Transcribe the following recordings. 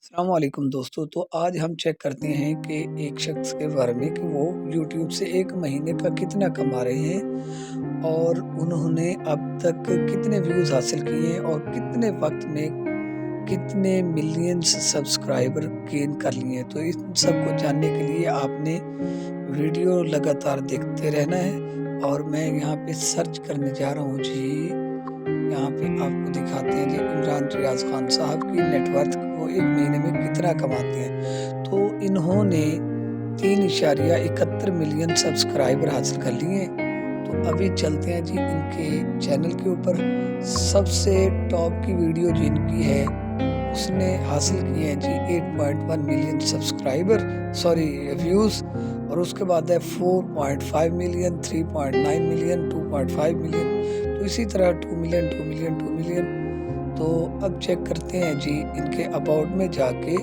अस्सलाम वालेकुम दोस्तों। तो आज हम चेक करते हैं कि एक शख्स के बारे में कि वो यूट्यूब से एक महीने का कितना कमा रहे हैं और उन्होंने अब तक कितने व्यूज़ हासिल किए हैं और कितने वक्त में कितने मिलियंस सब्सक्राइबर गेन कर लिए हैं। तो इन सब को जानने के लिए आपने वीडियो लगातार देखते रहना है और मैं यहाँ पे सर्च करने जा रहा हूँ जी। यहाँ पे आपको दिखाते हैं जी इमरान रियाज खान साहब की नेटवर्थ वो एक महीने में कितना कमाते हैं। तो इन्होंने 3.71 मिलियन सब्सक्राइबर हासिल कर लिए हैं। तो अभी चलते हैं जी इनके चैनल के ऊपर। सबसे टॉप की वीडियो जिनकी है उसने हासिल किए हैं जी 8.1 मिलियन व्यूज़ और उसके बाद है 4.5 मिलियन, 3.9 मिलियन, 2.5 मिलियन। तो इसी तरह 2 मिलियन, 2 मिलियन, 2 मिलियन। तो अब चेक करते हैं जी इनके अबाउट में जाके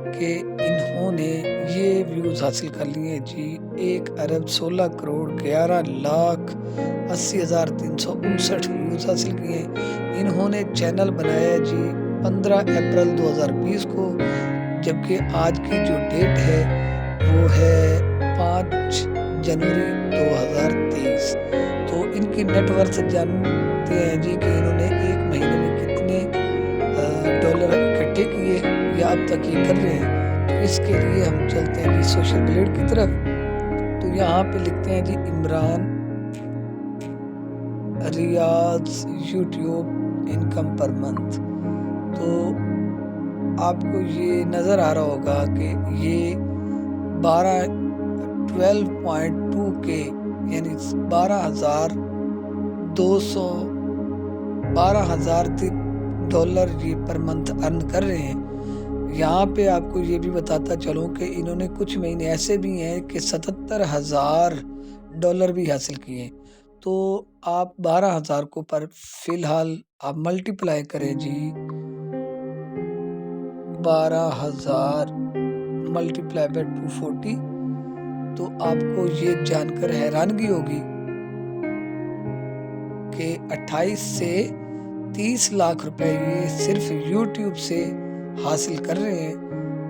कि इन्होंने ये व्यूज़ हासिल कर लिए जी 1,16,11,80,359 व्यूज़ हासिल किए हैं। इन्होंने चैनल बनाया जी 15 अप्रैल 2020 को, जबकि आज की जो डेट है वो है 5 जनवरी 2023। तो इनकी नेटवर्थ जानते हैं जी कि इन्होंने एक महीने में कितने डॉलर इकट्ठे किए या अब तक ये कर रहे हैं। तो इसके लिए हम चलते हैं जी सोशल ब्लेड की तरफ। तो यहाँ पे लिखते हैं जी Imran Riaz YouTube income per month. तो आपको ये नज़र आ रहा होगा कि ये 12.2 के यानी 12,000 डॉलर ये पर मंथ अर्न कर रहे हैं। यहाँ पे आपको ये भी बताता चलूँ कि इन्होंने कुछ महीने ऐसे भी हैं कि 77,000 डॉलर भी हासिल किए। तो आप 12,000 को पर फिलहाल आप मल्टीप्लाई करें जी 12,000 मल्टीप्लाई बाय 240। तो आपको ये जानकर हैरानगी होगी कि 28 से 30 लाख रुपए ये सिर्फ YouTube से हासिल कर रहे हैं।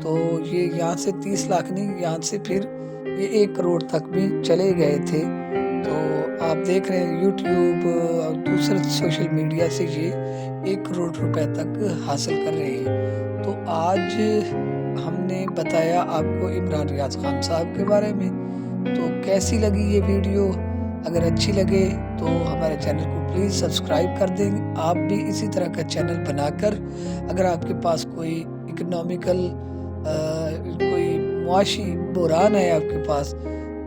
तो ये यहाँ से 30 लाख नहीं, यहाँ से फिर ये 1 करोड़ तक भी चले गए थे। तो आप देख रहे हैं YouTube और दूसरे सोशल मीडिया से ये 1 करोड़ रुपए तक हासिल कर रहे हैं। तो आज हमने बताया आपको इमरान रियाज खान साहब के बारे में। तो कैसी लगी ये वीडियो? अगर अच्छी लगे तो हमारे चैनल को प्लीज़ सब्सक्राइब कर दें। आप भी इसी तरह का चैनल बनाकर अगर आपके पास कोई इकोनॉमिकल कोई मुआशी बुरान है आपके पास,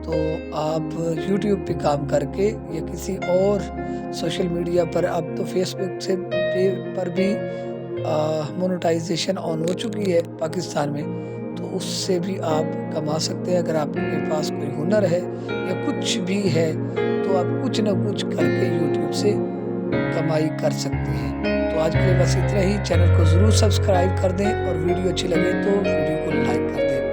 तो आप YouTube पे काम करके या किसी और सोशल मीडिया पर, अब तो फेसबुक से पर भी मोनेटाइजेशन ऑन हो चुकी है पाकिस्तान में, तो उससे भी आप कमा सकते हैं। अगर आपके पास कोई हुनर है या कुछ भी है तो आप कुछ ना कुछ करके YouTube से कमाई कर सकते हैं। तो आज के लिए बस इतना ही। चैनल को ज़रूर सब्सक्राइब कर दें और वीडियो अच्छी लगे तो वीडियो को लाइक कर दें।